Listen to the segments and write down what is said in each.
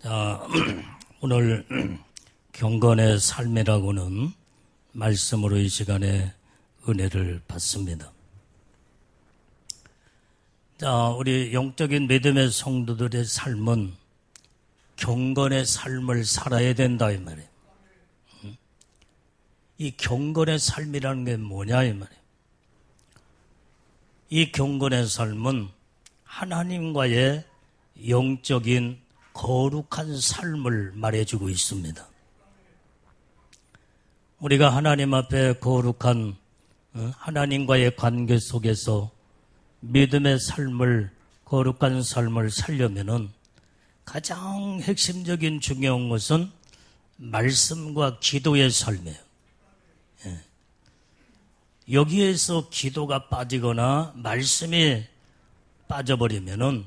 자, 오늘 경건의 삶이라고는 말씀으로 이 시간에 은혜를 받습니다. 자, 우리 영적인 믿음의 성도들의 삶은 경건의 삶을 살아야 된다 이 말이에요. 이 경건의 삶이라는 게 뭐냐 이 말이에요. 이 경건의 삶은 하나님과의 영적인 거룩한 삶을 말해주고 있습니다. 우리가 하나님 앞에 거룩한 하나님과의 관계 속에서 믿음의 삶을, 거룩한 삶을 살려면은 가장 핵심적인 중요한 것은 말씀과 기도의 삶이에요. 여기에서 기도가 빠지거나 말씀이 빠져버리면은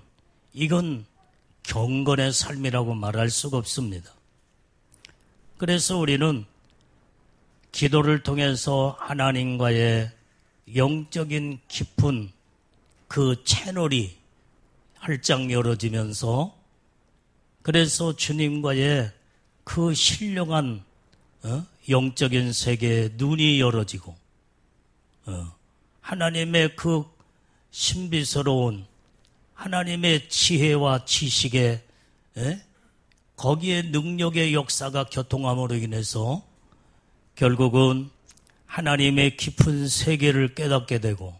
이건 경건의 삶이라고 말할 수가 없습니다. 그래서 우리는 기도를 통해서 하나님과의 영적인 깊은 그 채널이 활짝 열어지면서 그래서 주님과의 그 신령한 영적인 세계의 눈이 열어지고 하나님의 그 신비스러운 하나님의 지혜와 지식에 거기에 능력의 역사가 교통함으로 인해서 결국은 하나님의 깊은 세계를 깨닫게 되고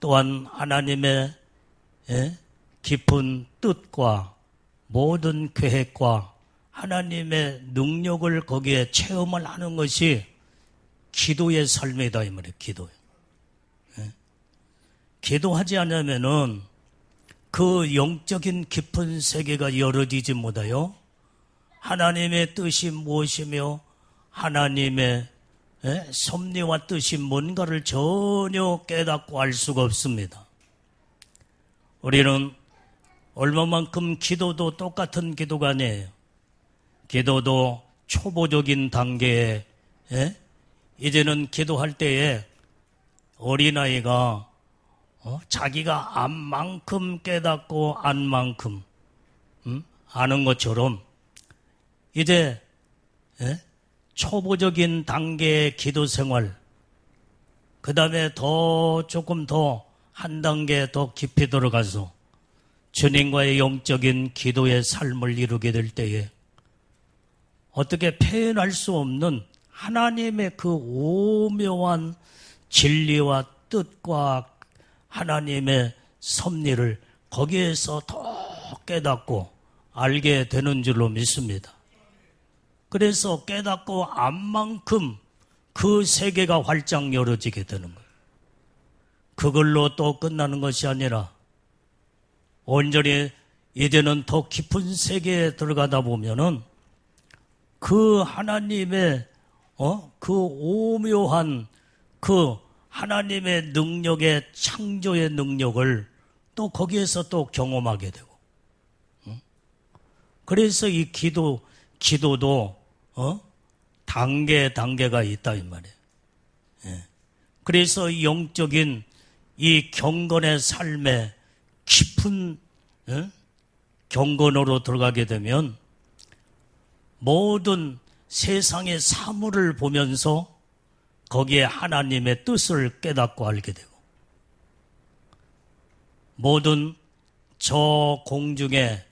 또한 하나님의 깊은 뜻과 모든 계획과 하나님의 능력을 거기에 체험을 하는 것이 기도의 삶이다 이 말이에요. 기도예요. 기도하지 않으면은 그 영적인 깊은 세계가 열어지지 못하여 하나님의 뜻이 무엇이며 하나님의 섭리와 뜻이 뭔가를 전혀 깨닫고 알 수가 없습니다. 우리는 얼마만큼 기도도 똑같은 기도가 아니에요. 기도도 초보적인 단계에 이제는 기도할 때에 어린아이가 자기가 안만큼 깨닫고 안만큼 아는 것처럼 이제 초보적인 단계의 기도 생활 그 다음에 조금 더 한 단계 더 깊이 들어가서 주님과의 영적인 기도의 삶을 이루게 될 때에 어떻게 표현할 수 없는 하나님의 그 오묘한 진리와 뜻과 하나님의 섭리를 거기에서 더 깨닫고 알게 되는 줄로 믿습니다. 그래서 깨닫고 안 만큼 그 세계가 활짝 열어지게 되는 거예요. 그걸로 또 끝나는 것이 아니라 온전히 이제는 더 깊은 세계에 들어가다 보면은 그 하나님의 그 오묘한 그 하나님의 능력의 창조의 능력을 또 거기에서 또 경험하게 되고 그래서 이 기도도 단계가 있다 이 말이에요. 그래서 영적인 이 경건의 삶에 깊은 경건으로 들어가게 되면 모든 세상의 사물을 보면서 거기에 하나님의 뜻을 깨닫고 알게 되고 모든 저 공중에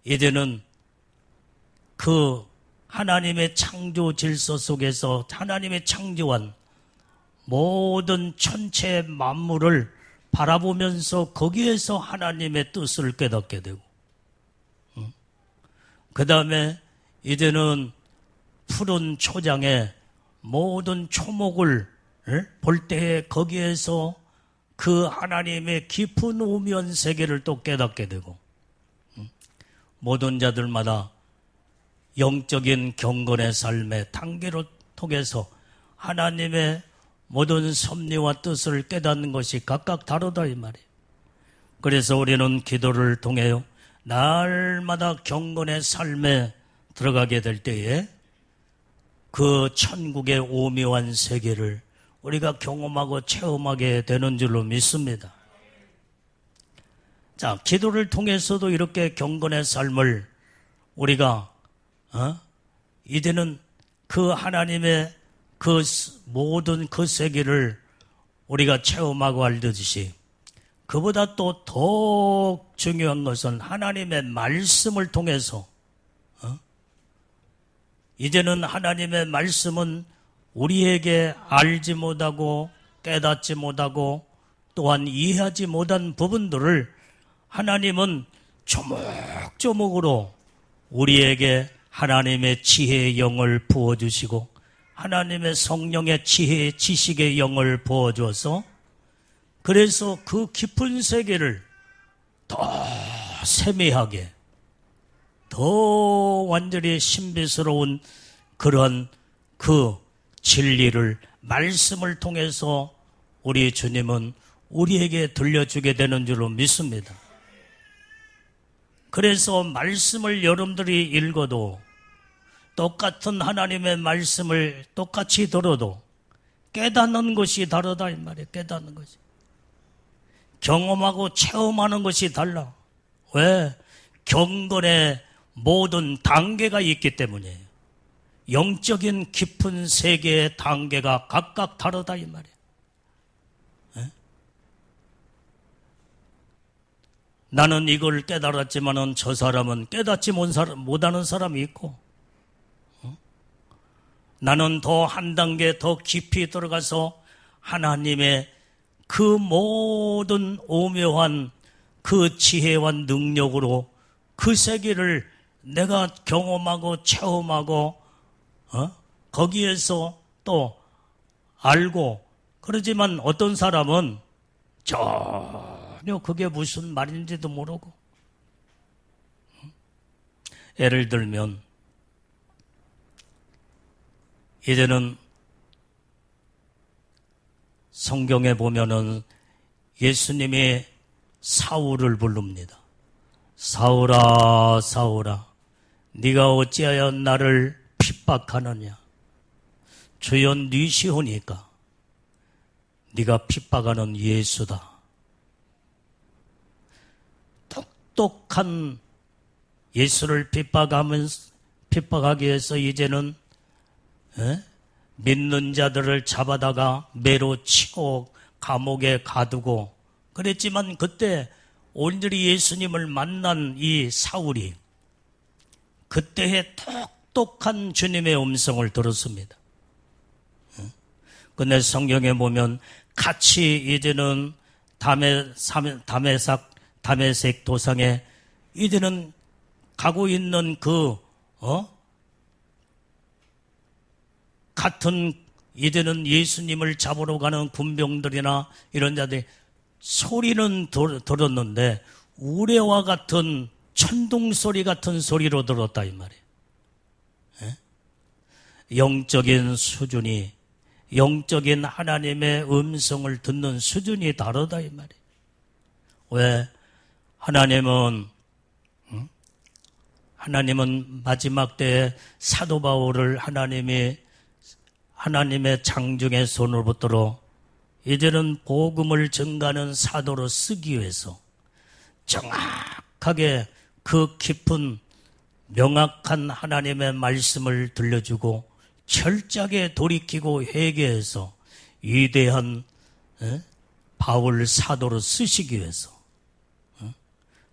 이제는 그 하나님의 창조 질서 속에서 하나님의 창조한 모든 천체 만물을 바라보면서 거기에서 하나님의 뜻을 깨닫게 되고 그 다음에 이제는 푸른 초장에 모든 초목을 볼 때에 거기에서 그 하나님의 깊은 오묘한 세계를 또 깨닫게 되고 모든 자들마다 영적인 경건의 삶의 단계로 통해서 하나님의 모든 섭리와 뜻을 깨닫는 것이 각각 다르다 이 말이에요. 그래서 우리는 기도를 통해 날마다 경건의 삶에 들어가게 될 때에 그 천국의 오묘한 세계를 우리가 경험하고 체험하게 되는 줄로 믿습니다. 자, 기도를 통해서도 이렇게 경건의 삶을 우리가 이제는 그 하나님의 그 모든 그 세계를 우리가 체험하고 알듯이, 그보다 또 더 중요한 것은 하나님의 말씀을 통해서 이제는 하나님의 말씀은 우리에게 알지 못하고 깨닫지 못하고 또한 이해하지 못한 부분들을 하나님은 조목조목으로 우리에게 하나님의 지혜의 영을 부어주시고 하나님의 성령의 지혜의 지식의 영을 부어줘서, 그래서 그 깊은 세계를 더 세밀하게, 더 완전히 신비스러운 그런 그 진리를 말씀을 통해서 우리 주님은 우리에게 들려주게 되는 줄로 믿습니다. 그래서 말씀을 여러분들이 읽어도, 똑같은 하나님의 말씀을 똑같이 들어도 깨닫는 것이 다르다 이 말이에요. 깨닫는 것이. 경험하고 체험하는 것이 달라. 왜? 경건의 모든 단계가 있기 때문이에요. 영적인 깊은 세계의 단계가 각각 다르다 이 말이에요. 나는 이걸 깨달았지만은 저 사람은 깨닫지 못하는 사람이 있고, 나는 더 한 단계 더 깊이 들어가서 하나님의 그 모든 오묘한 그 지혜와 능력으로 그 세계를 내가 경험하고 체험하고 거기에서 또 알고, 그러지만 어떤 사람은 전혀 그게 무슨 말인지도 모르고, 예를 들면 이제는 성경에 보면은 예수님이 사울을 부릅니다. 사울아 사울아 네가 어찌하여 나를 핍박하느냐. 주여 네 시오니까 네가 핍박하는 예수다. 똑똑한 예수를 핍박하기 위해서 이제는 믿는 자들을 잡아다가 매로 치고 감옥에 가두고 그랬지만, 그때 온전히 예수님을 만난 이 사울이 그때의 똑똑한 주님의 음성을 들었습니다. 근데 성경에 보면 같이 이제는 다메섹 도상에 이제는 가고 있는 그 같은 이제는 예수님을 잡으러 가는 군병들이나 이런 자들이 소리는 들었는데 우레와 같은 천둥소리 같은 소리로 들었다 이 말이에요. 영적인 수준이, 영적인 하나님의 음성을 듣는 수준이 다르다 이 말이에요. 왜? 하나님은 마지막 때에 사도 바울을 하나님의 장중의 손을 붙들어 이제는 복음을 전가하는 사도로 쓰기 위해서 정확하게 그 깊은 명확한 하나님의 말씀을 들려주고 철저하게 돌이키고 회개해서 위대한 바울 사도로 쓰시기 위해서.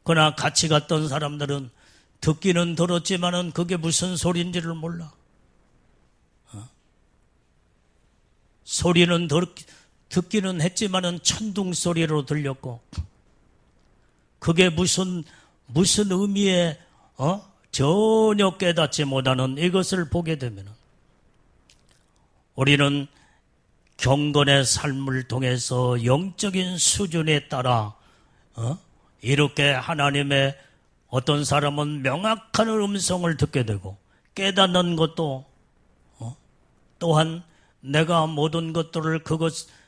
그러나 같이 갔던 사람들은 듣기는 들었지만은 그게 무슨 소리인지를 몰라. 소리는 듣기는 했지만은 천둥 소리로 들렸고, 그게 무슨 의미에 전혀 깨닫지 못하는 이것을 보게 되면은, 우리는 경건의 삶을 통해서 영적인 수준에 따라 이렇게 하나님의 어떤 사람은 명확한 음성을 듣게 되고 깨닫는 것도 또한 내가 모든 것들을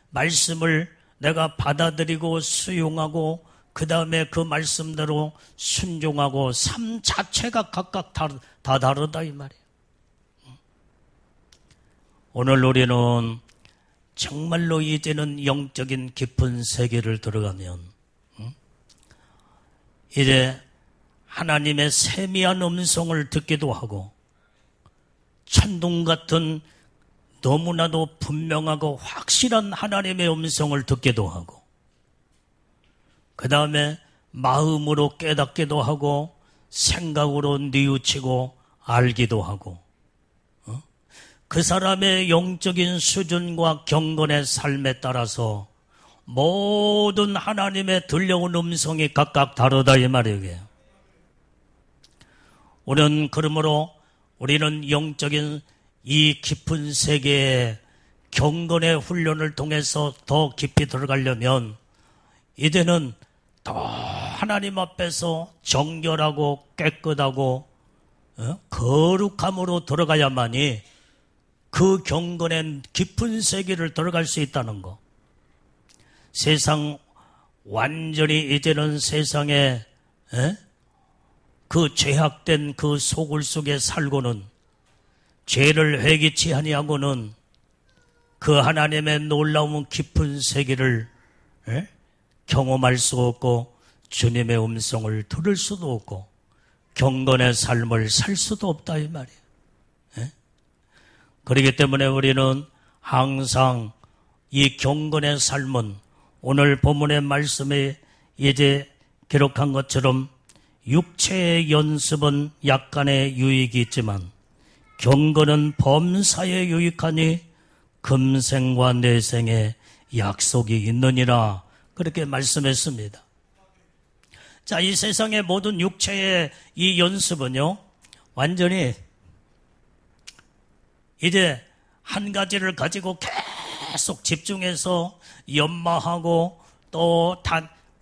말씀을 내가 받아들이고 수용하고 그 다음에 그 말씀대로 순종하고 삶 자체가 각각 다 다르다 이 말이에요. 오늘 우리는 정말로 이제는 영적인 깊은 세계를 들어가면 이제 하나님의 세미한 음성을 듣기도 하고 천둥 같은 너무나도 분명하고 확실한 하나님의 음성을 듣기도 하고 그 다음에 마음으로 깨닫기도 하고 생각으로 뉘우치고 알기도 하고 그 사람의 영적인 수준과 경건의 삶에 따라서 모든 하나님의 들려온 음성이 각각 다르다 이 말이에요. 우리는 영적인 이 깊은 세계의 경건의 훈련을 통해서 더 깊이 들어가려면 이제는 더 하나님 앞에서 정결하고 깨끗하고 거룩함으로 들어가야만이 그 경건의 깊은 세계를 들어갈 수 있다는 거. 세상 완전히 이제는 세상에 그 죄악된 그 소굴 속에 살고는 죄를 회개치 아니하고는 그 하나님의 놀라운 깊은 세계를 경험할 수 없고 주님의 음성을 들을 수도 없고 경건의 삶을 살 수도 없다 이 말이에요. 그렇기 때문에 우리는 항상 이 경건의 삶은 오늘 본문의 말씀에 이제 기록한 것처럼 육체의 연습은 약간의 유익이 있지만 경건은 범사에 유익하니 금생과 내생에 약속이 있느니라 그렇게 말씀했습니다. 자, 이 세상의 모든 육체의 이 연습은요 완전히 이제 한 가지를 가지고 계속 집중해서 연마하고 또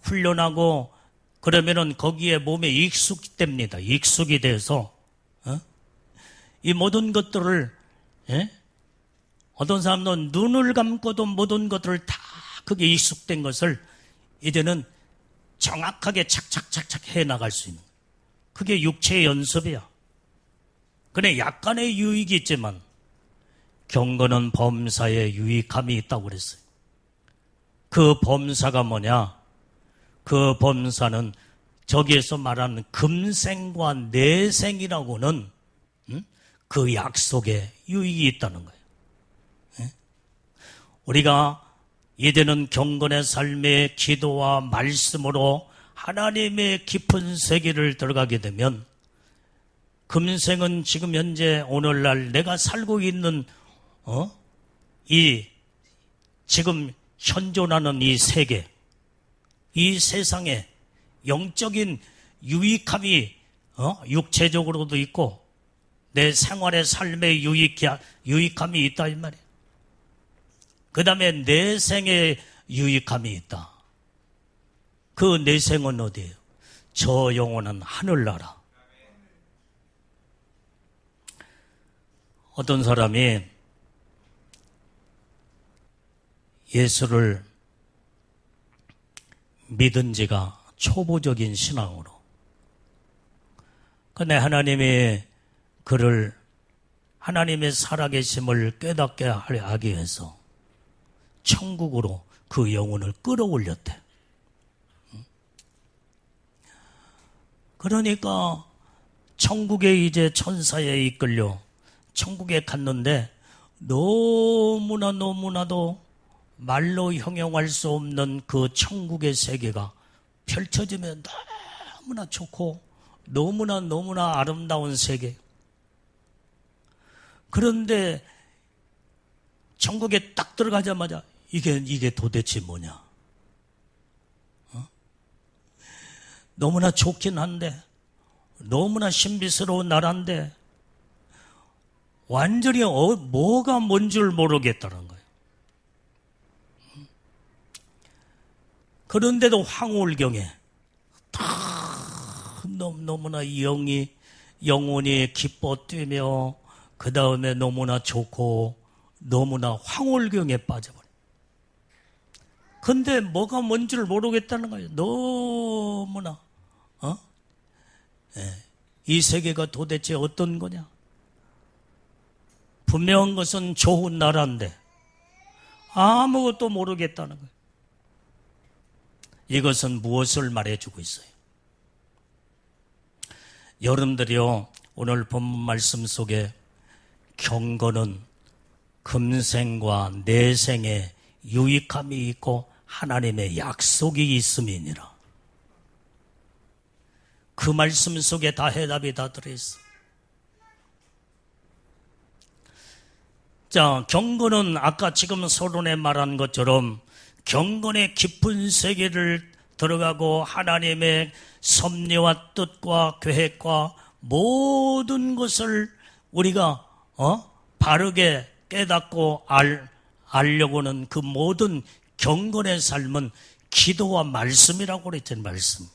훈련하고 그러면은 거기에 몸에 익숙됩니다. 익숙이 돼서 이 모든 것들을 어떤 사람은 눈을 감고도 모든 것들을 다 그게 익숙된 것을 이제는 정확하게 착착착착 해나갈 수 있는 그게 육체의 연습이야. 그래 약간의 유익이 있지만 경건은 범사에 유익함이 있다고 그랬어요. 그 범사가 뭐냐? 그 범사는 저기에서 말하는 금생과 내생이라고는 그 약속에 유익이 있다는 거예요. 우리가 이제는 경건의 삶의 기도와 말씀으로 하나님의 깊은 세계를 들어가게 되면 금생은 지금 현재 오늘날 내가 살고 있는 이 지금 현존하는 이 세계, 이 세상에 영적인 유익함이 육체적으로도 있고 내 생활의 삶의 유익함이 있다 이 말이에요. 그 다음에 내생의 유익함이 있다. 그 내생은 어디예요? 저 영원한 하늘나라. 어떤 사람이 예수를 믿은 지가 초보적인 신앙으로. 근데 하나님이 그를 하나님의 살아계심을 깨닫게 하기 위해서 천국으로 그 영혼을 끌어올렸대. 그러니까 천국에 이제 천사에 이끌려 천국에 갔는데 너무나도 말로 형용할 수 없는 그 천국의 세계가 펼쳐지면 너무나 좋고 너무나 아름다운 세계. 그런데 천국에 딱 들어가자마자 이게 도대체 뭐냐? 너무나 좋긴 한데 너무나 신비스러운 나라인데 완전히 뭐가 뭔 줄 모르겠다는 거예요. 그런데도 황홀경에 너무나 영혼이 기뻐 뛰며 그 다음에 너무나 좋고 너무나 황홀경에 빠져버려. 근데 뭐가 뭔 줄 모르겠다는 거예요. 너무나 이 세계가 도대체 어떤 거냐? 분명한 것은 좋은 나라인데 아무것도 모르겠다는 거예요. 이것은 무엇을 말해주고 있어요? 여러분들이요, 오늘 본문 말씀 속에 경건은 금생과 내생에 유익함이 있고 하나님의 약속이 있음이니라. 그 말씀 속에 다 해답이 다 들어있어. 자, 경건은 아까 지금 서론에 말한 것처럼 경건의 깊은 세계를 들어가고 하나님의 섭리와 뜻과 계획과 모든 것을 우리가 바르게 깨닫고 알려고 하는 그 모든 경건의 삶은 기도와 말씀이라고 그랬잖아요. 말씀.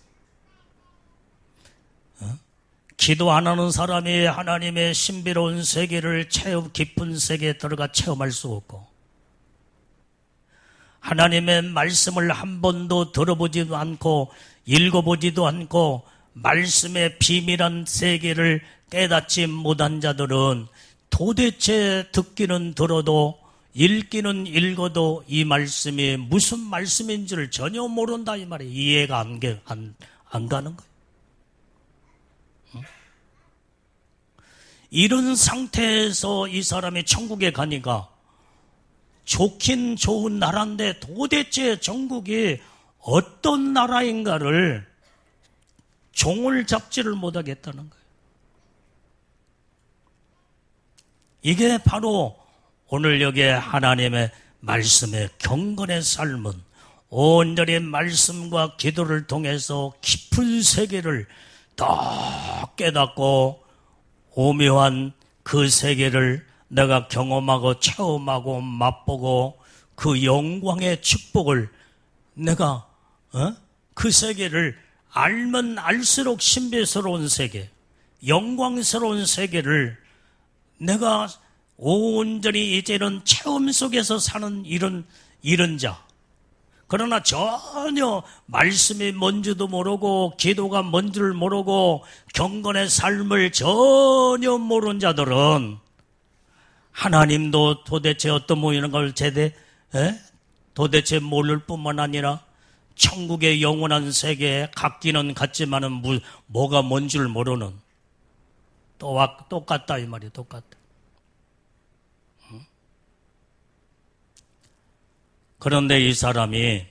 기도 안 하는 사람이 하나님의 신비로운 세계를 깊은 세계에 들어가 체험할 수 없고, 하나님의 말씀을 한 번도 들어보지도 않고 읽어보지도 않고 말씀의 비밀한 세계를 깨닫지 못한 자들은 도대체 듣기는 들어도 읽기는 읽어도 이 말씀이 무슨 말씀인지를 전혀 모른다 이 말이에요. 이해가 안 가는 거예요. 이런 상태에서 이 사람이 천국에 가니까 좋긴 좋은 나라인데 도대체 전국이 어떤 나라인가를 종을 잡지를 못하겠다는 거예요. 이게 바로 오늘 여기에 하나님의 말씀의 경건의 삶은 온전히 말씀과 기도를 통해서 깊은 세계를 더 깨닫고 오묘한 그 세계를 내가 경험하고 체험하고 맛보고 그 영광의 축복을 내가 그 세계를 알면 알수록 신비스러운 세계, 영광스러운 세계를 내가 온전히 이제는 체험 속에서 사는 이런 자. 그러나 전혀 말씀이 뭔지도 모르고 기도가 뭔지를 모르고 경건의 삶을 전혀 모르는 자들은 하나님도 도대체 어떤 모이는 걸 도대체 모를 뿐만 아니라 천국의 영원한 세계에 같기는 같지만은 뭐가 뭔지를 모르는 똑같다 이 말이에요. 똑같다. 그런데 이 사람이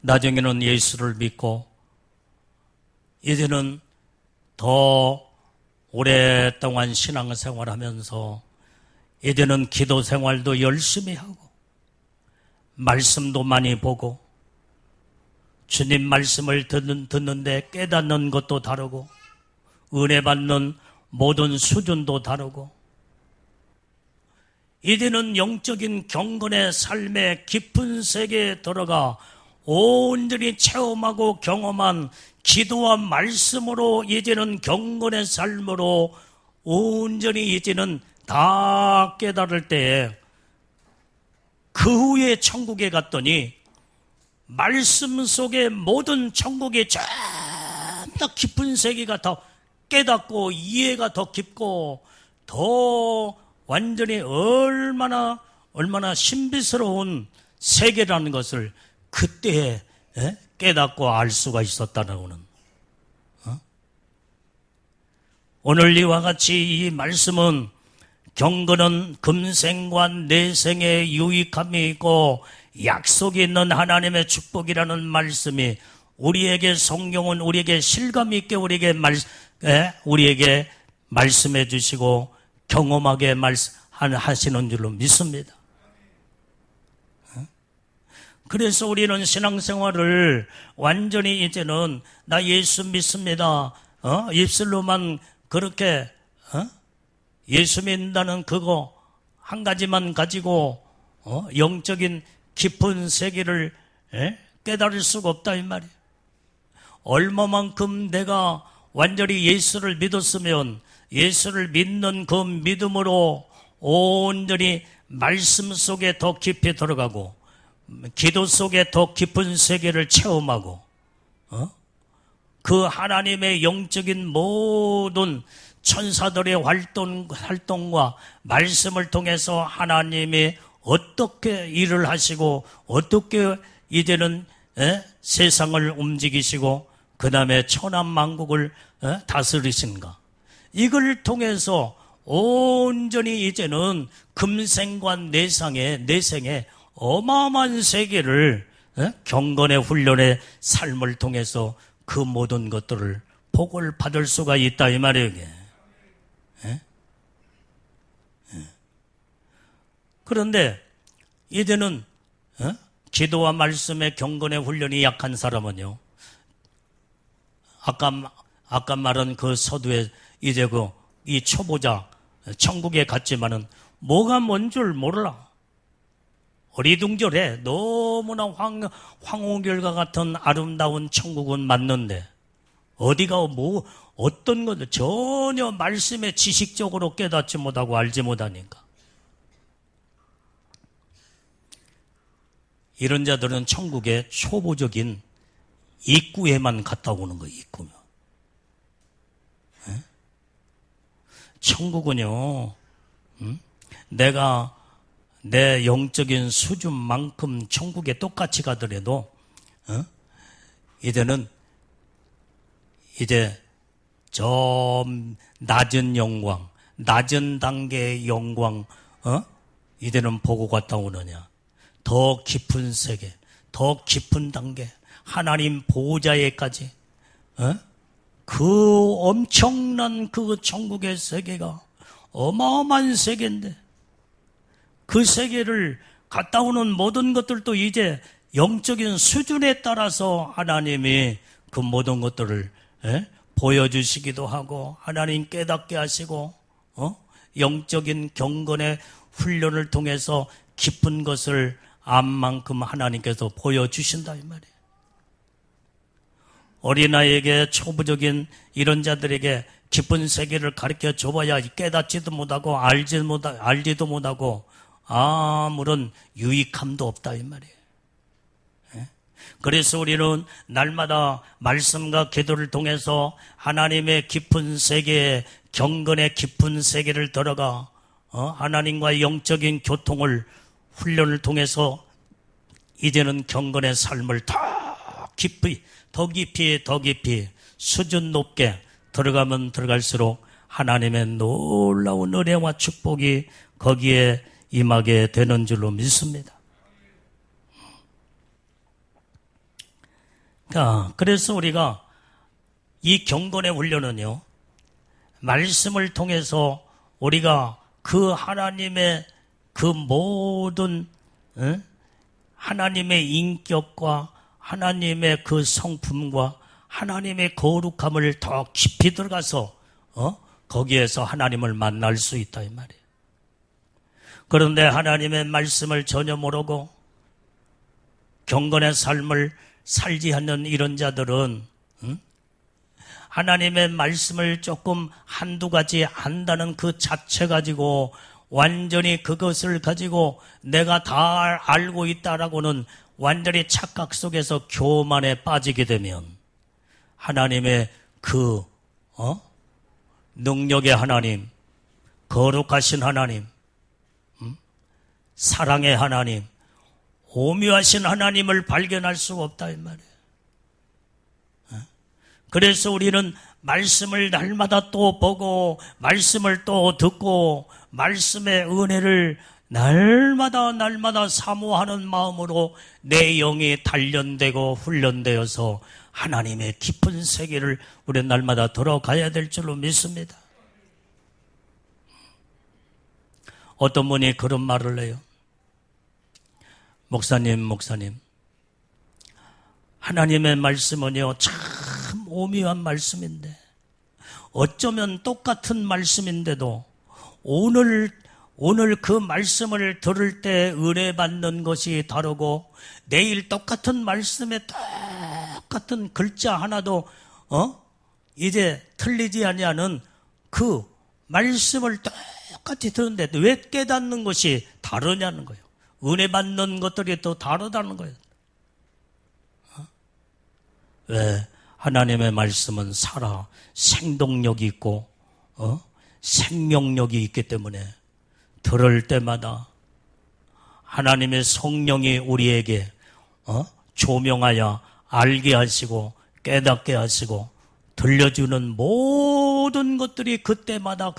나중에는 예수를 믿고 이제는 더 오랫동안 신앙생활하면서 이제는 기도 생활도 열심히 하고 말씀도 많이 보고 주님 말씀을 듣는데 깨닫는 것도 다르고 은혜 받는 모든 수준도 다르고 이제는 영적인 경건의 삶의 깊은 세계에 들어가 온전히 체험하고 경험한 기도와 말씀으로 이제는 경건의 삶으로 온전히 이제는 다 깨달을 때에 그 후에 천국에 갔더니 말씀 속에 모든 천국의 전부 깊은 세계가 더 깨닫고 이해가 더 깊고 더 완전히 얼마나 신비스러운 세계라는 것을 그때에 깨닫고 알 수가 있었다는 거는 오늘 이와 같이 이 말씀은 경건은 금생과 내생에 유익함이 있고 약속이 있는 하나님의 축복이라는 말씀이 우리에게 성경은 우리에게 실감 있게 우리에게 말씀해 주시고 경험하게 하시는 줄로 믿습니다. 그래서 우리는 신앙생활을 완전히 이제는 나 예수 믿습니다. 입술로만 그렇게 예수 믿는다는 그거 한 가지만 가지고 영적인 깊은 세계를 깨달을 수가 없다 이 말이에요. 얼마만큼 내가 완전히 예수를 믿었으면 예수를 믿는 그 믿음으로 온전히 말씀 속에 더 깊이 들어가고 기도 속에 더 깊은 세계를 체험하고 그 하나님의 영적인 모든 천사들의 활동과 말씀을 통해서 하나님이 어떻게 일을 하시고 어떻게 이제는 세상을 움직이시고 그 다음에 천하만국을 다스리신가 이걸 통해서 온전히 이제는 금생과 내생의 어마어마한 세계를 경건의 훈련의 삶을 통해서 그 모든 것들을 복을 받을 수가 있다 이 말이에요. 그런데 이제는 기도와 말씀의 경건의 훈련이 약한 사람은요, 아까 말한 그 서두에 이제 이 초보자 천국에 갔지만은 뭐가 뭔 줄 몰라. 어리둥절해. 너무나 황홀결과 같은 아름다운 천국은 맞는데 어디가 어떤 것을 전혀 말씀에 지식적으로 깨닫지 못하고 알지 못하니까 이런 자들은 천국의 초보적인 입구에만 갔다 오는 거예요. 입구면. 천국은요, 내가 내 영적인 수준만큼 천국에 똑같이 가더라도 이제는 저 낮은 영광, 낮은 단계의 영광 이제는 보고 갔다 오느냐. 더 깊은 세계, 더 깊은 단계, 하나님 보호자에까지 그 엄청난 그 천국의 세계가 어마어마한 세계인데 그 세계를 갔다 오는 모든 것들도 이제 영적인 수준에 따라서 하나님이 그 모든 것들을 보여주시기도 하고 하나님 깨닫게 하시고 영적인 경건의 훈련을 통해서 깊은 것을 암만큼 하나님께서 보여주신다 이 말이에요. 어린아이에게 초보적인 이런 자들에게 깊은 세계를 가르쳐 줘봐야 깨닫지도 못하고 알지도 못하고 아무런 유익함도 없다 이 말이에요. 그래서 우리는 날마다 말씀과 기도를 통해서 하나님의 깊은 세계에 경건의 깊은 세계를 들어가 하나님과의 영적인 교통을 훈련을 통해서 이제는 경건의 삶을 더 깊이 수준 높게 들어가면 들어갈수록 하나님의 놀라운 은혜와 축복이 거기에 임하게 되는 줄로 믿습니다. 그래서 우리가 이 경건의 훈련은요, 말씀을 통해서 우리가 그 하나님의 그 모든 하나님의 인격과 하나님의 그 성품과 하나님의 거룩함을 더 깊이 들어가서 거기에서 하나님을 만날 수 있다 이 말이에요. 그런데 하나님의 말씀을 전혀 모르고 경건의 삶을 살지 않는 이런 자들은 하나님의 말씀을 조금 한두 가지 안다는 그 자체 가지고 완전히 그것을 가지고 내가 다 알고 있다라고는 완전히 착각 속에서 교만에 빠지게 되면 하나님의 그 능력의 하나님, 거룩하신 하나님, 사랑의 하나님, 오묘하신 하나님을 발견할 수가 없다 이 말이에요. 그래서 우리는 말씀을 날마다 또 보고 말씀을 또 듣고 말씀의 은혜를 날마다 사모하는 마음으로 내 영이 단련되고 훈련되어서 하나님의 깊은 세계를 우리 날마다 들어가야 될 줄로 믿습니다. 어떤 분이 그런 말을 해요. 목사님, 하나님의 말씀은요, 참 오묘한 말씀인데, 어쩌면 똑같은 말씀인데도, 오늘 그 말씀을 들을 때 은혜 받는 것이 다르고, 내일 똑같은 말씀에 똑같은 글자 하나도, 이제 틀리지 아니하는 그 말씀을 똑같이 듣는데, 왜 깨닫는 것이 다르냐는 거예요. 은혜 받는 것들이 또 다르다는 거예요. 왜? 하나님의 말씀은 살아 생동력이 있고 생명력이 있기 때문에 들을 때마다 하나님의 성령이 우리에게 조명하여 알게 하시고 깨닫게 하시고 들려주는 모든 것들이 그때마다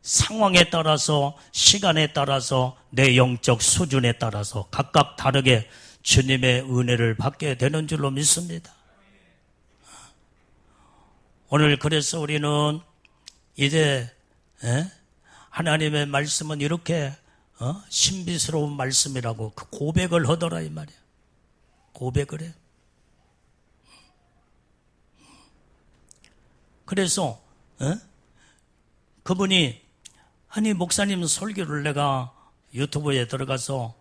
상황에 따라서, 시간에 따라서, 내 영적 수준에 따라서 각각 다르게 주님의 은혜를 받게 되는 줄로 믿습니다. 오늘 그래서 우리는 이제 하나님의 말씀은 이렇게 신비스러운 말씀이라고 그 고백을 하더라 이 말이야. 고백을 해. 그래서 그분이 아니 목사님 설교를 내가 유튜브에 들어가서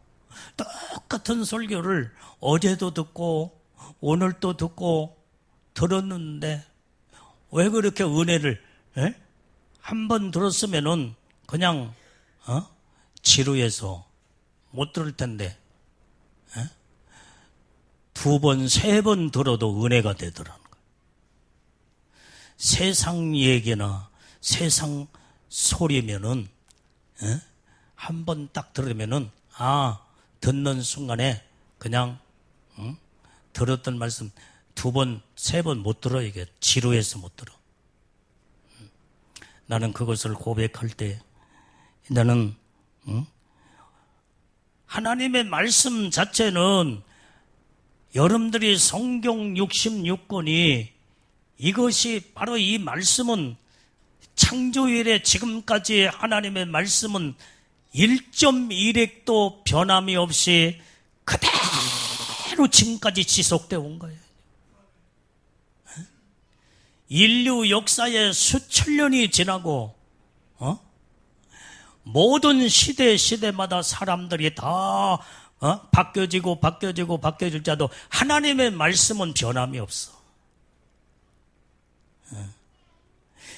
똑같은 설교를 어제도 듣고 오늘도 듣고 들었는데 왜 그렇게 은혜를 한 번 들었으면은 그냥 지루해서 못 들을 텐데 두 번, 세 번 들어도 은혜가 되더라는 거예요. 세상 얘기나 세상 소리면은 한 번 딱 들으면은 듣는 순간에 그냥 들었던 말씀 두 번, 세 번 못 들어. 이게 지루해서 못 들어. 나는 그것을 고백할 때 나는 하나님의 말씀 자체는 여러분들이 성경 66권이 이것이 바로 이 말씀은 창조일에 지금까지 하나님의 말씀은 1.1핵도 변함이 없이 그대로 지금까지 지속되어 온 거예요. 인류 역사에 수천 년이 지나고 모든 시대마다 사람들이 다 바뀌어질 자도 하나님의 말씀은 변함이 없어.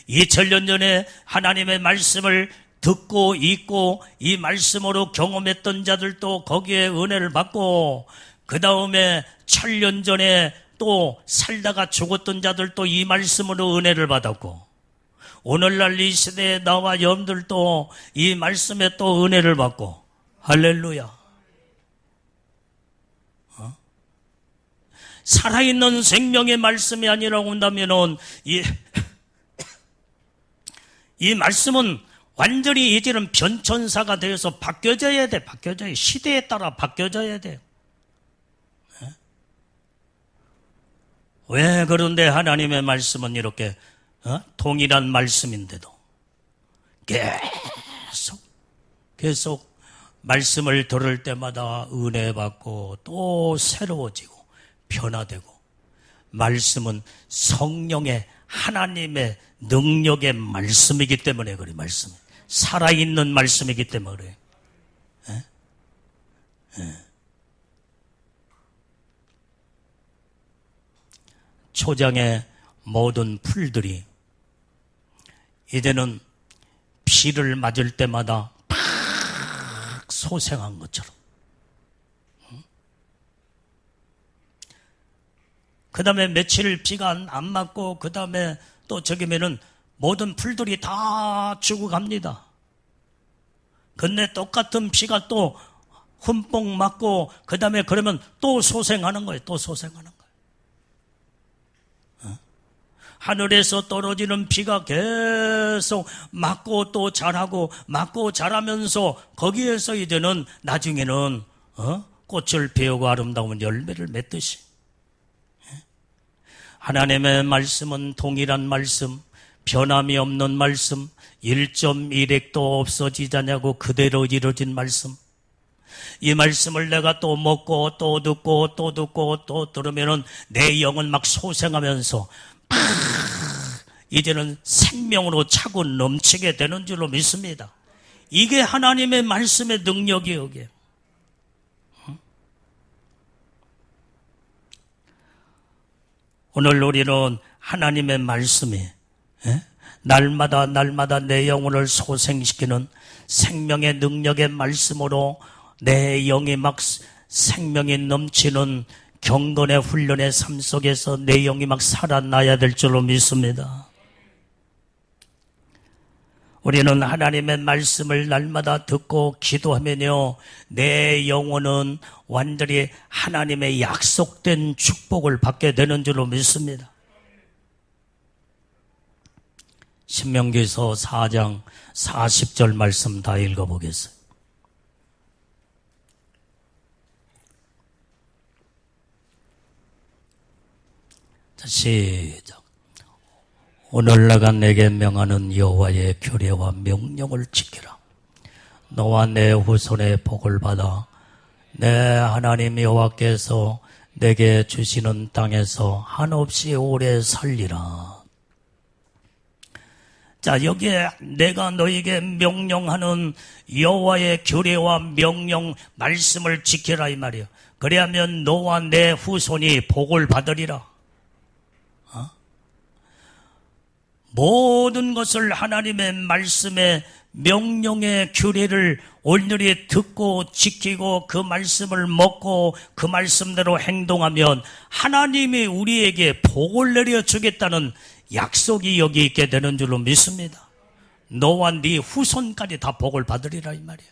2000년 전에 하나님의 말씀을 듣고 읽고 이 말씀으로 경험했던 자들도 거기에 은혜를 받고 그 다음에 1000년 전에 또 살다가 죽었던 자들도 이 말씀으로 은혜를 받았고 오늘날 이 시대에 나와 여러분들도 이 말씀에 또 은혜를 받고 할렐루야. 살아있는 생명의 말씀이 아니라고 한다면은 이 말씀은 완전히 이제는 변천사가 되어서 바뀌어져야 돼. 시대에 따라 바뀌어져야 돼. 왜 그런데 하나님의 말씀은 이렇게 동일한 말씀인데도 계속 말씀을 들을 때마다 은혜 받고 또 새로워지고 변화되고 말씀은 성령의 하나님의 능력의 말씀이기 때문에 그래. 말씀 살아있는 말씀이기 때문에 그래. 초장의 모든 풀들이 이제는 비를 맞을 때마다 팍 소생한 것처럼 그 다음에 며칠 비가 안 맞고 그 다음에 또 저기면은 모든 풀들이 다 죽어갑니다. 근데 똑같은 비가 또 흠뻑 맞고 그 다음에 그러면 또 소생하는 거예요. 또 소생하는 거예요. 하늘에서 떨어지는 비가 계속 맞고 또 자라고 맞고 자라면서 거기에서 이제는 나중에는 꽃을 피우고 아름다운 열매를 맺듯이 하나님의 말씀은 동일한 말씀, 변함이 없는 말씀, 1.1핵도 없어지지 않냐고 그대로 이루어진 말씀. 이 말씀을 내가 또 먹고 또 듣고 또 듣고 또 들으면은 내 영은 막 소생하면서 이제는 생명으로 차고 넘치게 되는 줄로 믿습니다. 이게 하나님의 말씀의 능력이에요. 이게. 오늘 우리는 하나님의 말씀이 날마다 내 영혼을 소생시키는 생명의 능력의 말씀으로 내 영이 막 생명이 넘치는 경건의 훈련의 삶 속에서 내 영이 막 살아나야 될 줄로 믿습니다. 우리는 하나님의 말씀을 날마다 듣고 기도하면요, 내 영혼은 완전히 하나님의 약속된 축복을 받게 되는 줄로 믿습니다. 신명기서 4장 40절 말씀 다 읽어보겠어요. 자, 시작. 오늘 내가 내게 명하는 여호와의 규례와 명령을 지키라. 너와 내 후손의 복을 받아 내 하나님 여호와께서 내게 주시는 땅에서 한없이 오래 살리라. 자, 여기에 내가 너에게 명령하는 여호와의 규례와 명령 말씀을 지키라 이 말이에요. 그래야면 너와 내 후손이 복을 받으리라. 모든 것을 하나님의 말씀의 명령의 규례를 온전히 듣고 지키고 그 말씀을 먹고 그 말씀대로 행동하면 하나님이 우리에게 복을 내려주겠다는 약속이 여기 있게 되는 줄로 믿습니다. 너와 네 후손까지 다 복을 받으리라 이 말이야.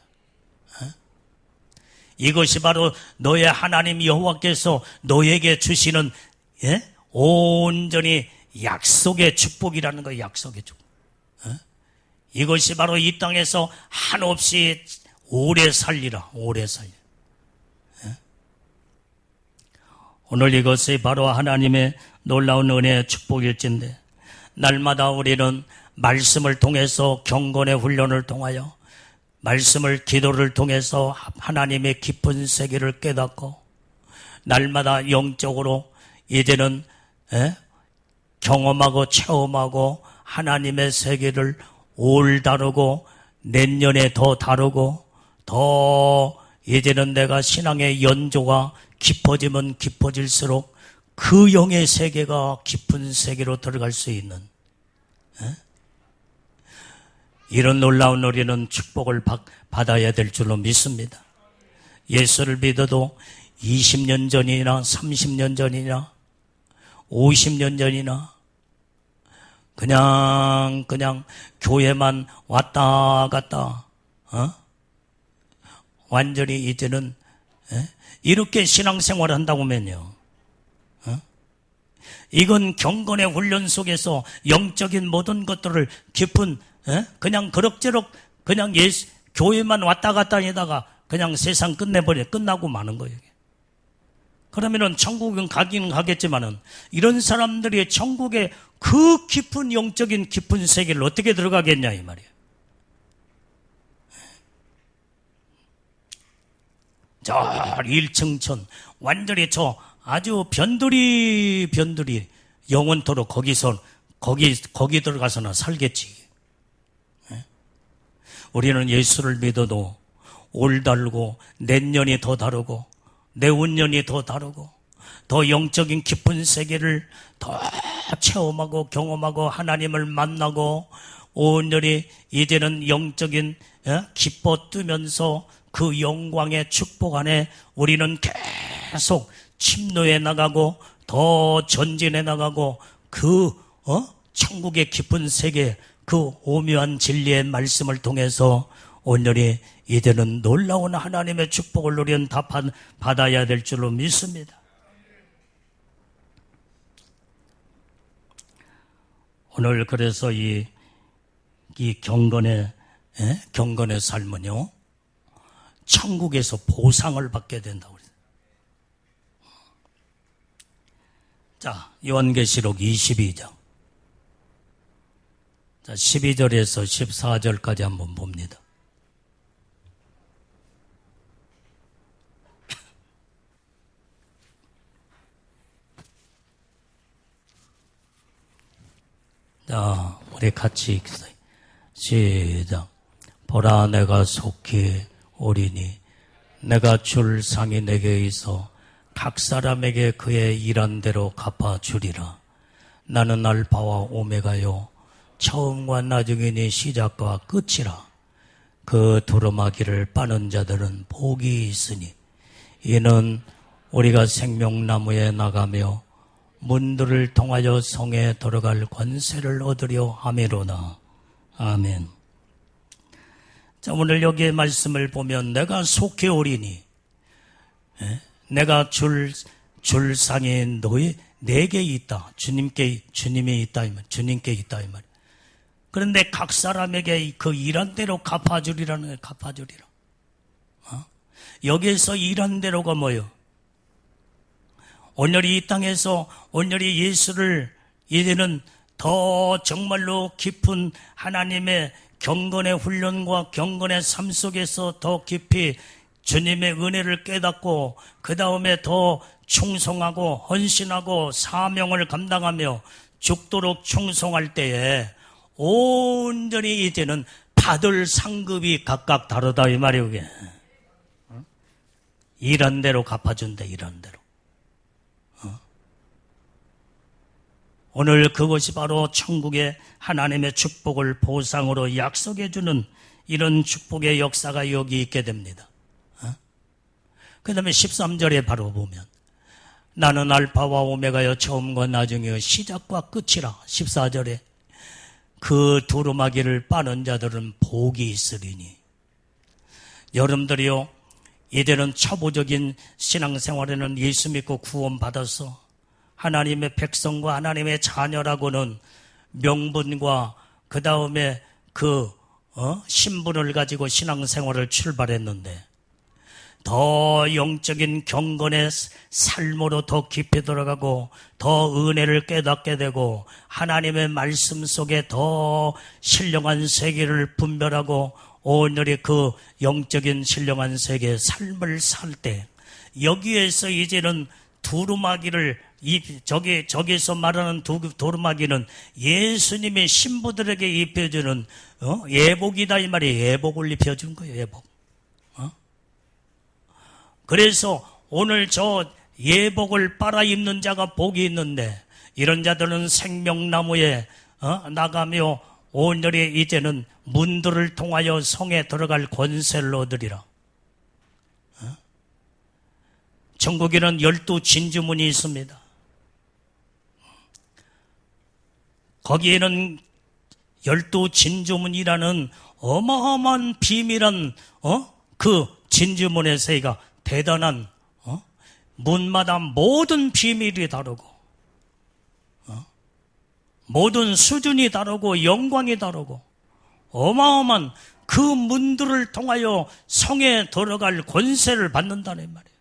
이것이 바로 너의 하나님 여호와께서 너에게 주시는 온전히 약속의 축복이라는 거예요. 약속의 축복. 이것이 바로 이 땅에서 한없이 오래 살리라. 오래 살리라. 오늘 이것이 바로 하나님의 놀라운 은혜의 축복일진데 날마다 우리는 말씀을 통해서 경건의 훈련을 통하여 말씀을 기도를 통해서 하나님의 깊은 세계를 깨닫고 날마다 영적으로 이제는 경험하고 체험하고 하나님의 세계를 올 다루고 내년에 더 다루고 더 이제는 내가 신앙의 연조가 깊어지면 깊어질수록 그 영의 세계가 깊은 세계로 들어갈 수 있는 이런 놀라운 우리는 축복을 받아야 될 줄로 믿습니다. 예수를 믿어도 20년 전이나 30년 전이나 50년 전이나 그냥 교회만 왔다 갔다 완전히 이제는 이렇게 신앙생활을 한다고 하면요 이건 경건의 훈련 속에서 영적인 모든 것들을 깊은 그냥 그럭저럭 그냥 교회만 왔다 갔다 하다가 그냥 세상 끝나고 마는 거예요. 그러면은 천국은 가기는 가겠지만은 이런 사람들이 천국의 그 깊은 영적인 깊은 세계를 어떻게 들어가겠냐 이 말이에요. 저 1층천 완전히 저 아주 변두리 영원토록 거기 들어가서나 살겠지. 우리는 예수를 믿어도 올 다르고 내년이 더 다르고 내후년이 더 다르고 더 영적인 깊은 세계를 더 체험하고 경험하고 하나님을 만나고 온전히 이제는 영적인 기뻐 뜨면서 그 영광의 축복 안에 우리는 계속 침노해 나가고 더 전진해 나가고 그 천국의 깊은 세계 그 오묘한 진리의 말씀을 통해서 온전히 이제는 놀라운 하나님의 축복을 우리는 다 받아야 될 줄로 믿습니다. 오늘 그래서 이 경건의 삶은요 천국에서 보상을 받게 된다고 그래요. 자, 요한계시록 22장. 자, 12절에서 14절까지 한번 봅니다. 자, 우리 같이 읽어요. 시작. 보라, 내가 속히 오리니 내가 줄 상이 내게 있어 각 사람에게 그의 일한 대로 갚아주리라. 나는 알파와 오메가요 처음과 나중이니 시작과 끝이라. 그 두루마기를 빠는 자들은 복이 있으니 이는 우리가 생명나무에 나가며 문들을 통하여 성에 들어갈 권세를 얻으려 함이로다. 아멘. 자, 오늘 여기의 말씀을 보면 내가 속히 오리니 내가 줄 상이 내게 있다. 주님이 있다 이 말. 주님께 있다 이 말. 그런데 각 사람에게 그 일한 대로 갚아주리라는 거예요. 갚아주리라. 여기에서 일한 대로가 뭐예요? 온전히 이 땅에서 온전히 예수를 이제는 더 정말로 깊은 하나님의 경건의 훈련과 경건의 삶 속에서 더 깊이 주님의 은혜를 깨닫고 그 다음에 더 충성하고 헌신하고 사명을 감당하며 죽도록 충성할 때에 온전히 이제는 받을 상급이 각각 다르다 이 말이에요. 이게. 일한 대로 갚아준다. 일한 대로. 오늘 그것이 바로 천국의 하나님의 축복을 보상으로 약속해 주는 이런 축복의 역사가 여기 있게 됩니다. 그 다음에 13절에 바로 보면 나는 알파와 오메가여 처음과 나중이여 시작과 끝이라. 14절에 그 두루마기를 빠는 자들은 복이 있으리니. 여러분들이요, 이제는 초보적인 신앙생활에는 예수 믿고 구원받아서 하나님의 백성과 하나님의 자녀라고는 명분과 그 다음에 신분을 가지고 신앙생활을 출발했는데 더 영적인 경건의 삶으로 더 깊이 들어가고 더 은혜를 깨닫게 되고 하나님의 말씀 속에 더 신령한 세계를 분별하고 오늘의 그 영적인 신령한 세계의 삶을 살 때 여기에서 이제는 두루마기를 저기에서 말하는 두루마기는 예수님의 신부들에게 입혀주는 예복이다 이 말이에요. 예복을 입혀준 거예요. 예복. 그래서 오늘 저 예복을 빨아 입는 자가 복이 있는데 이런 자들은 생명나무에 나가며 오늘의 이제는 문들을 통하여 성에 들어갈 권세를 얻으리라. 천국에는 12 진주문이 있습니다. 거기에는 12 진주문이라는 어마어마한 비밀한 그 진주문의 세계가 대단한 문마다 모든 비밀이 다르고 모든 수준이 다르고 영광이 다르고 어마어마한 그 문들을 통하여 성에 들어갈 권세를 받는다는 말이에요.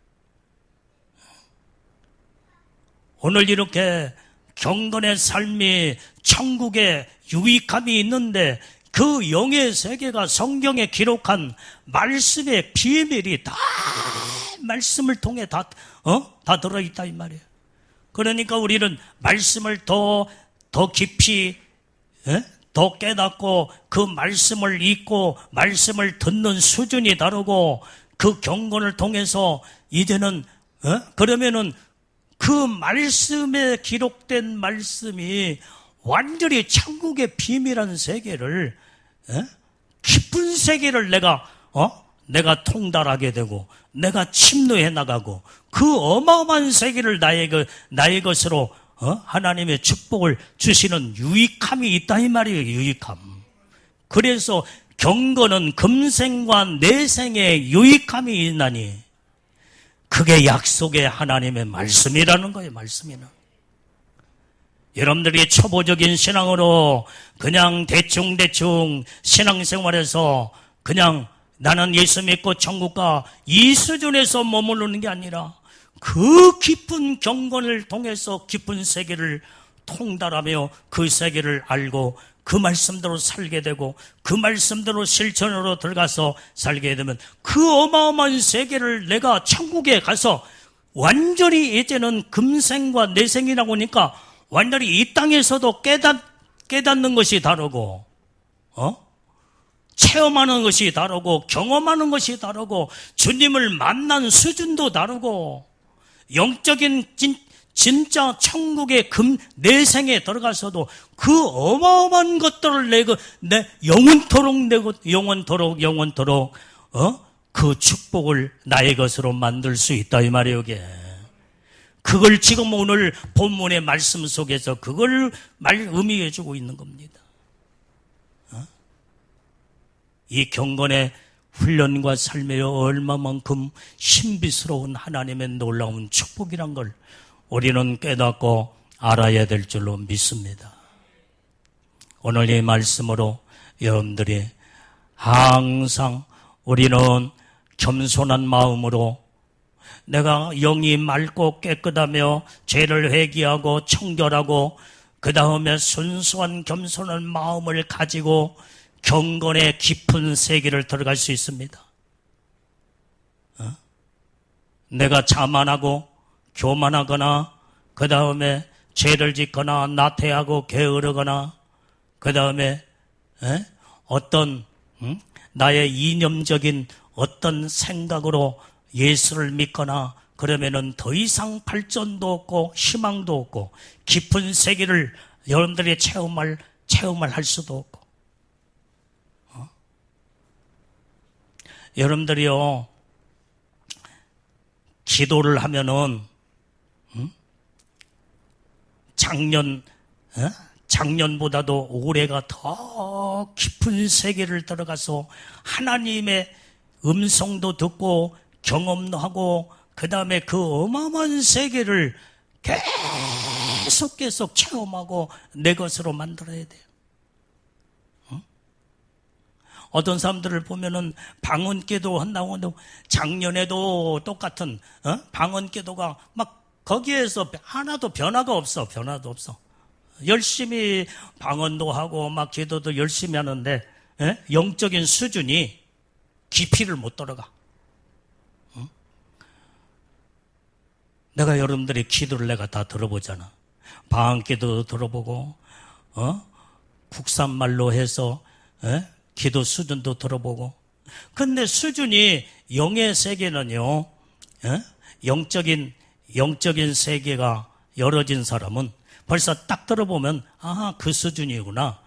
오늘 이렇게 경건의 삶이 천국에 유익함이 있는데 그 영의 세계가 성경에 기록한 말씀의 비밀이 다 말씀을 통해 다 들어있다 이 말이에요. 그러니까 우리는 말씀을 더 깊이 더 깨닫고 그 말씀을 읽고 말씀을 듣는 수준이 다르고 그 경건을 통해서 이제는 그러면은 그 말씀에 기록된 말씀이 완전히 천국의 비밀한 세계를 깊은 세계를 내가 통달하게 되고 내가 침노해 나가고 그 어마어마한 세계를 나의 것으로 하나님의 축복을 주시는 유익함이 있다 이 말이에요. 유익함. 그래서 경건은 금생과 내생의 유익함이 있나니 그게 약속의 하나님의 말씀이라는 거예요. 말씀이는. 여러분들이 초보적인 신앙으로 그냥 대충 신앙생활에서 그냥 나는 예수 믿고 천국 가 이 수준에서 머무르는 게 아니라 그 깊은 경건을 통해서 깊은 세계를 통달하며 그 세계를 알고 그 말씀대로 살게 되고 그 말씀대로 실천으로 들어가서 살게 되면 그 어마어마한 세계를 내가 천국에 가서 완전히 이제는 금생과 내생이라고 하니까 완전히 이 땅에서도 깨닫는 것이 다르고 체험하는 것이 다르고 경험하는 것이 다르고 주님을 만난 수준도 다르고 영적인 진짜 천국의 내생에 들어가서도 그 어마어마한 것들을 내 영원토록 그 축복을 나의 것으로 만들 수 있다 이 말이에요. 이게. 그걸 지금 오늘 본문의 말씀 속에서 그걸 의미해 주고 있는 겁니다. 이 경건의 훈련과 삶에 얼마만큼 신비스러운 하나님의 놀라운 축복이란 걸 우리는 깨닫고 알아야 될 줄로 믿습니다. 오늘 이 말씀으로 여러분들이 항상 우리는 겸손한 마음으로 내가 영이 맑고 깨끗하며 죄를 회개하고 청결하고 그 다음에 순수한 겸손한 마음을 가지고 경건의 깊은 세계를 들어갈 수 있습니다. 내가 자만하고 교만하거나 그 다음에 죄를 짓거나 나태하고 게으르거나 그 다음에 어떤 나의 이념적인 어떤 생각으로 예수를 믿거나 그러면은 더 이상 발전도 없고 희망도 없고 깊은 세계를 여러분들이 체험을 할 수도 없고 여러분들이요 기도를 하면은 작년보다도 올해가 더 깊은 세계를 들어가서 하나님의 음성도 듣고 경험도 하고 그 다음에 그 어마어마한 세계를 계속 체험하고 내 것으로 만들어야 돼요. 어떤 사람들을 보면은 방언기도 한다고 해도 작년에도 똑같은 방언기도가 막 거기에서 하나도 변화가 없어. 열심히 방언도 하고 막 기도도 열심히 하는데 영적인 수준이 깊이를 못 들어가. 내가 여러분들의 기도를 내가 다 들어보잖아. 방언기도 들어보고 국산말로 해서 기도 수준도 들어보고. 근데 수준이 영의 세계는요, 영적인 세계가 열어진 사람은 벌써 딱 들어보면, 그 수준이구나.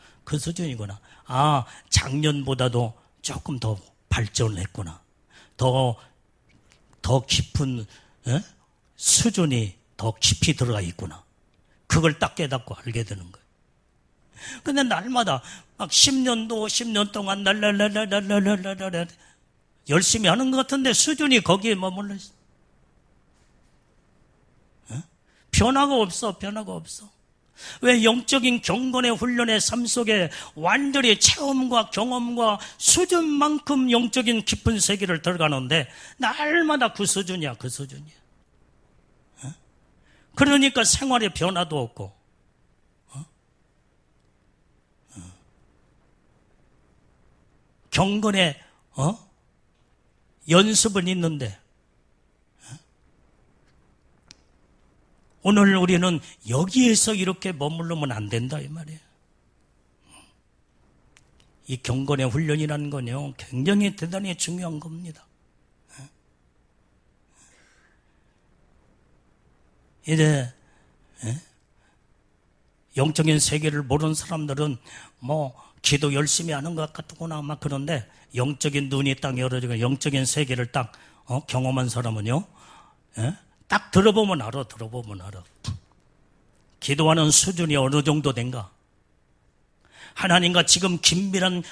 작년보다도 조금 더 발전을 했구나. 더 깊은, 수준이 더 깊이 들어가 있구나. 그걸 딱 깨닫고 알게 되는 거예요. 근데 날마다 막 10년 동안 날랄랄랄랄랄랄랄 열심히 하는 것 같은데 수준이 거기에 머물러 있어. 변화가 없어. 왜 영적인 경건의 훈련의 삶 속에 완전히 체험과 경험과 수준만큼 영적인 깊은 세계를 들어가는데 날마다 그 수준이야. 그러니까 생활에 변화도 없고 경건의 연습은 있는데 오늘 우리는 여기에서 이렇게 머무르면 안 된다 이 말이에요. 이 경건의 훈련이라는 건요 굉장히 대단히 중요한 겁니다. 이제 영적인 세계를 모르는 사람들은 뭐 기도 열심히 하는 것 같구나 막 그런데 영적인 눈이 딱 열어지고 영적인 세계를 딱 경험한 사람은요 딱 들어보면 알아. 기도하는 수준이 어느 정도 된가, 하나님과 지금 긴밀한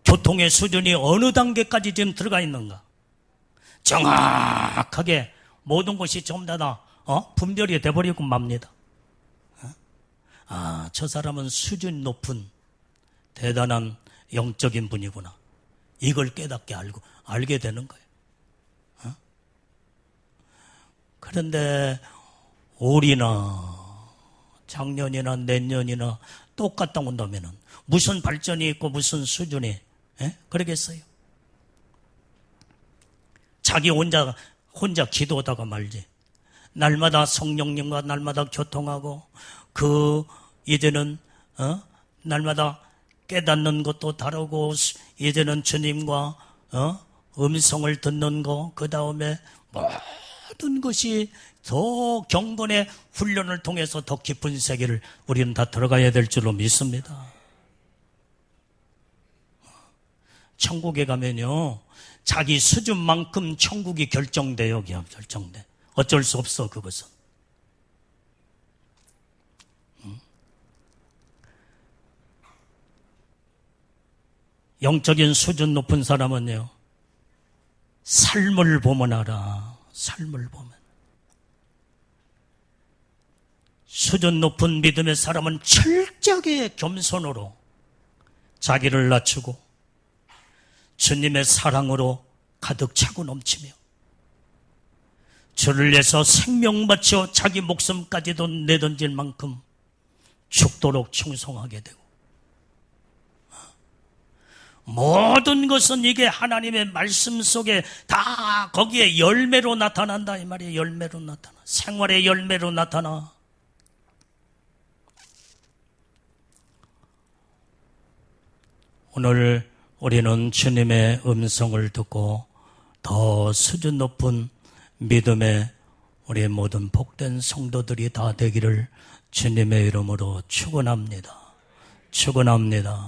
교통의 수준이 어느 단계까지 지금 들어가 있는가, 정확하게 모든 것이 전부 다 분별이 돼버리고 맙니다. 저 사람은 수준 높은 대단한 영적인 분이구나. 이걸 깨닫게 알게 되는 거예요. 그런데 올이나 작년이나 내년이나 똑같다 온다면은 무슨 발전이 있고 무슨 수준이 그러겠어요? 자기 혼자 기도하다가 말지. 날마다 성령님과 날마다 교통하고 이제는 날마다 깨닫는 것도 다르고 이제는 주님과 음성을 듣는 거, 그 다음에 모든 것이 더 경건의 훈련을 통해서 더 깊은 세계를 우리는 다 들어가야 될 줄로 믿습니다. 천국에 가면요 자기 수준만큼 천국이 결정돼요. 결정돼. 어쩔 수 없어. 그것은 영적인 수준 높은 사람은요 삶을 보면 알아. 삶을 보면 수준 높은 믿음의 사람은 철저하게 겸손으로 자기를 낮추고 주님의 사랑으로 가득 차고 넘치며 주를 위해서 생명 바쳐 자기 목숨까지도 내던질 만큼 죽도록 충성하게 되고, 모든 것은 이게 하나님의 말씀 속에 다 거기에 열매로 나타난다 이 말이에요. 열매로 나타나. 생활의 열매로 나타나. 오늘 우리는 주님의 음성을 듣고 더 수준 높은 믿음의 우리 모든 복된 성도들이 다 되기를 주님의 이름으로 축원합니다. 축원합니다.